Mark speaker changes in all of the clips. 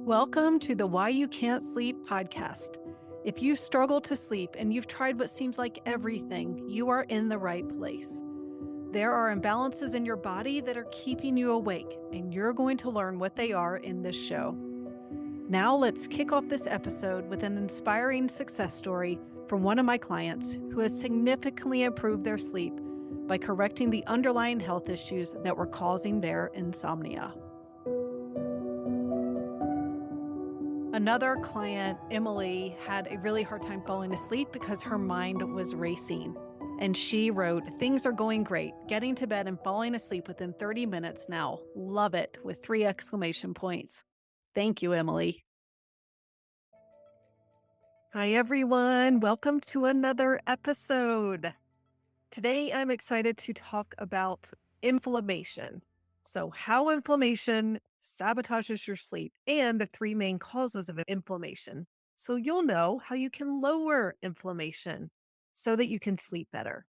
Speaker 1: Welcome to the Why You Can't Sleep podcast. If you struggle to sleep and you've tried what seems like everything, you are in the right place. There are imbalances in your body that are keeping you awake, and you're going to learn what they are in this show. Now, let's kick off this episode with an inspiring success story from one of my clients who has significantly improved their sleep by correcting the underlying health issues that were causing their insomnia. Another client, Emily, had a really hard time falling asleep because her mind was racing. And she wrote, "Things are going great. Getting to bed and falling asleep within 30 minutes now. Love it," with 3 exclamation points. Thank you, Emily. Hi, everyone. Welcome to another episode. Today, I'm excited to talk about inflammation. So, how inflammation sabotages your sleep and the three main causes of inflammation. So, you'll know how you can lower inflammation so that you can sleep better.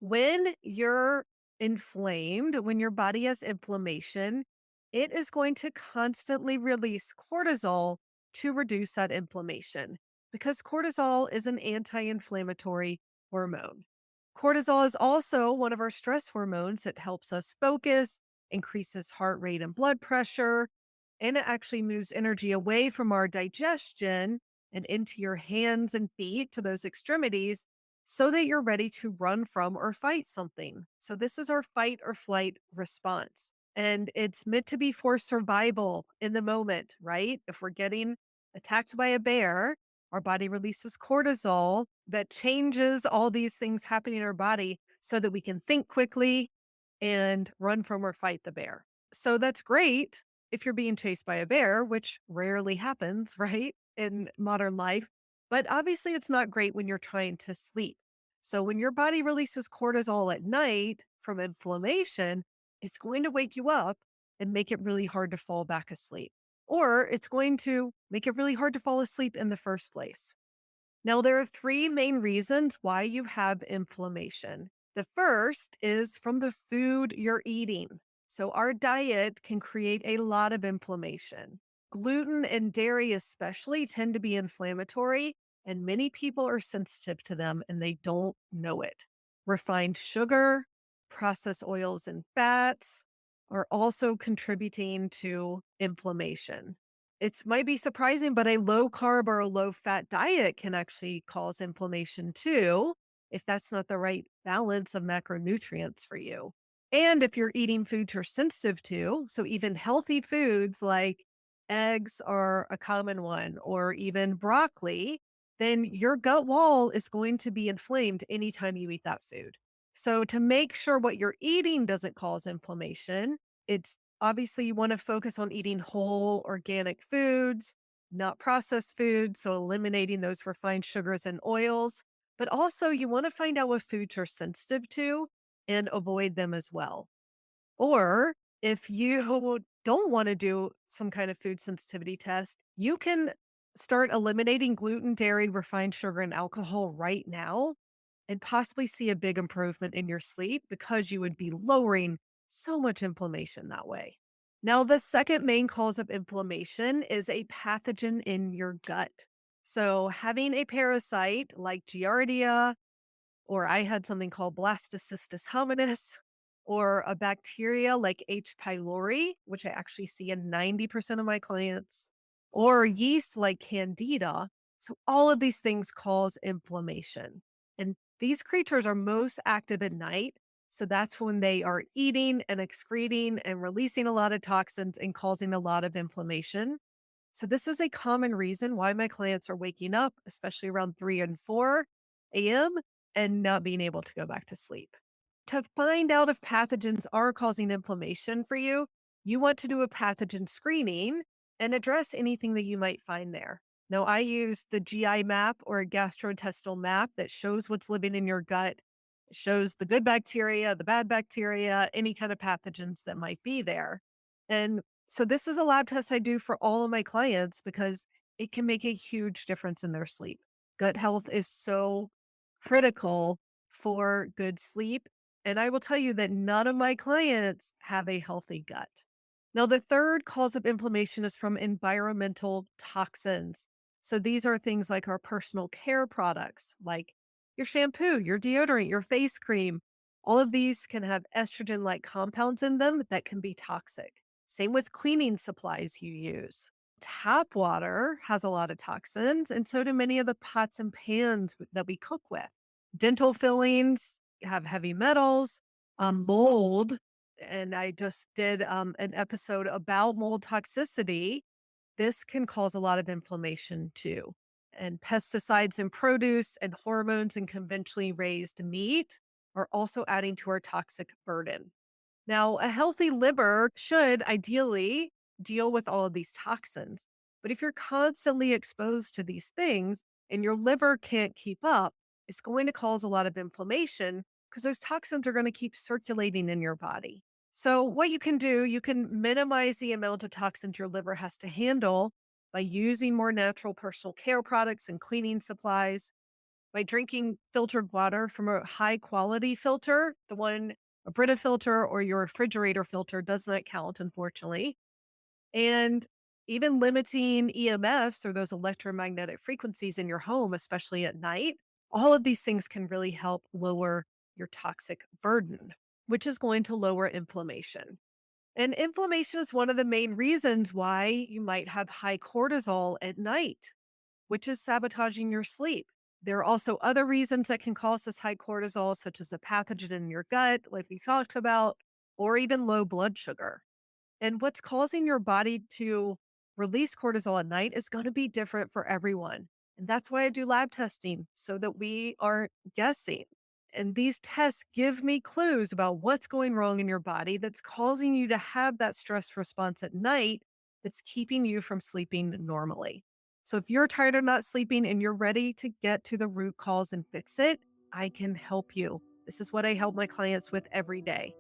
Speaker 1: When you're inflamed, when your body has inflammation, it is going to constantly release cortisol to reduce that inflammation because cortisol is an anti inflammatory hormone. Cortisol is also one of our stress hormones that helps us focus, increases heart rate and blood pressure, and it actually moves energy away from our digestion and into your hands and feet to those extremities so that you're ready to run from or fight something. So, this is our fight or flight response. And it's meant to be for survival in the moment, right? If we're getting attacked by a bear, our body releases cortisol that changes all these things happening in our body so that we can think quickly and run from or fight the bear. So that's great if you're being chased by a bear, which rarely happens, right? In modern life. But obviously, it's not great when you're trying to sleep. So when your body releases cortisol at night from inflammation, it's going to wake you up and make it really hard to fall back asleep. Or it's going to make it really hard to fall asleep in the first place. Now, there are three main reasons why you have inflammation. The first is from the food you're eating. So, our diet can create a lot of inflammation. Gluten and dairy, especially, tend to be inflammatory, and many people are sensitive to them and they don't know it. Refined sugar, processed oils, and fats are also contributing to inflammation. It might be surprising, but a low carb or a low fat diet can actually cause inflammation too, if that's not the right balance of macronutrients for you. And if you're eating foods you're sensitive to, so even healthy foods like eggs are a common one, or even broccoli, then your gut wall is going to be inflamed anytime you eat that food. So, to make sure what you're eating doesn't cause inflammation, it's obviously you want to focus on eating whole organic foods, not processed foods. So, eliminating those refined sugars and oils. But also, you want to find out what foods you're sensitive to and avoid them as well. Or if you don't want to do some kind of food sensitivity test, you can start eliminating gluten, dairy, refined sugar, and alcohol right now and possibly see a big improvement in your sleep because you would be lowering so much inflammation that way. Now, the second main cause of inflammation is a pathogen in your gut. So, having a parasite like Giardia, or I had something called Blastocystis hominis, or a bacteria like H. pylori, which I actually see in 90% of my clients, or yeast like Candida. So, all of these things cause inflammation. And these creatures are most active at night. So, that's when they are eating and excreting and releasing a lot of toxins and causing a lot of inflammation. So, this is a common reason why my clients are waking up, especially around 3 and 4 a.m., and not being able to go back to sleep. To find out if pathogens are causing inflammation for you, you want to do a pathogen screening and address anything that you might find there. Now, I use the GI map or a gastrointestinal map that shows what's living in your gut. It shows the good bacteria, the bad bacteria, any kind of pathogens that might be there. And so this is a lab test I do for all of my clients because it can make a huge difference in their sleep. Gut health is so critical for good sleep. And I will tell you that none of my clients have a healthy gut. Now, the third cause of inflammation is from environmental toxins. So these are things like our personal care products, like your shampoo, your deodorant, your face cream. All of these can have estrogen like compounds in them that can be toxic. Same with cleaning supplies you use. Tap water has a lot of toxins, and so do many of the pots and pans that we cook with. Dental fillings have heavy metals, mold, and I just did an episode about mold toxicity. This can cause a lot of inflammation too. And pesticides in produce and hormones in conventionally raised meat are also adding to our toxic burden. Now, a healthy liver should ideally deal with all of these toxins. But if you're constantly exposed to these things and your liver can't keep up, it's going to cause a lot of inflammation because those toxins are going to keep circulating in your body. So, what you can do, you can minimize the amount of toxins your liver has to handle by using more natural personal care products and cleaning supplies, by drinking filtered water from a high quality filter. The one, a Brita filter or your refrigerator filter does not count, unfortunately. And even limiting EMFs or those electromagnetic frequencies in your home, especially at night, all of these things can really help lower your toxic burden, which is going to lower inflammation. And inflammation is one of the main reasons why you might have high cortisol at night, which is sabotaging your sleep. There are also other reasons that can cause this high cortisol, such as a pathogen in your gut, like we talked about, or even low blood sugar. And what's causing your body to release cortisol at night is going to be different for everyone. And that's why I do lab testing so that we aren't guessing. And these tests give me clues about what's going wrong in your body that's causing you to have that stress response at night that's keeping you from sleeping normally. So if you're tired of not sleeping and you're ready to get to the root cause and fix it, I can help you. This is what I help my clients with every day.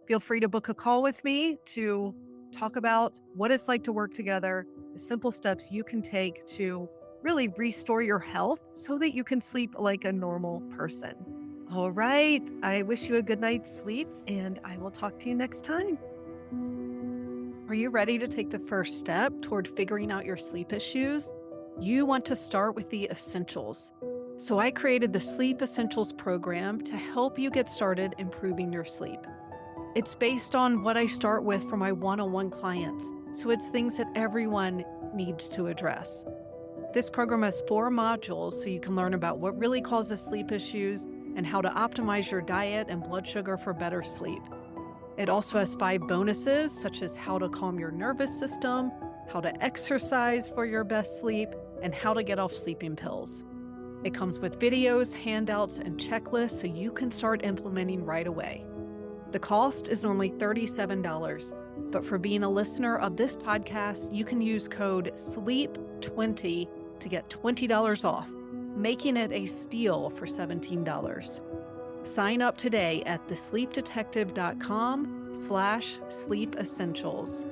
Speaker 1: Feel free to book a call with me to talk about what it's like to work together, the simple steps you can take to really restore your health so that you can sleep like a normal person. All right. I wish you a good night's sleep and I will talk to you next time. Are you ready to take the first step toward figuring out your sleep issues? You want to start with the essentials. So I created the Sleep Essentials program to help you get started improving your sleep. It's based on what I start with for my one-on-one clients, so it's things that everyone needs to address. This program has 4 modules so you can learn about what really causes sleep issues and how to optimize your diet and blood sugar for better sleep. It also has 5 bonuses, such as how to calm your nervous system, how to exercise for your best sleep, and how to get off sleeping pills. It comes with videos, handouts, and checklists so you can start implementing right away. The cost is normally $37, but for being a listener of this podcast, you can use code SLEEP20 to get $20 off, making it a steal for $17. Sign up today at thesleepdetective.com/sleep essentials.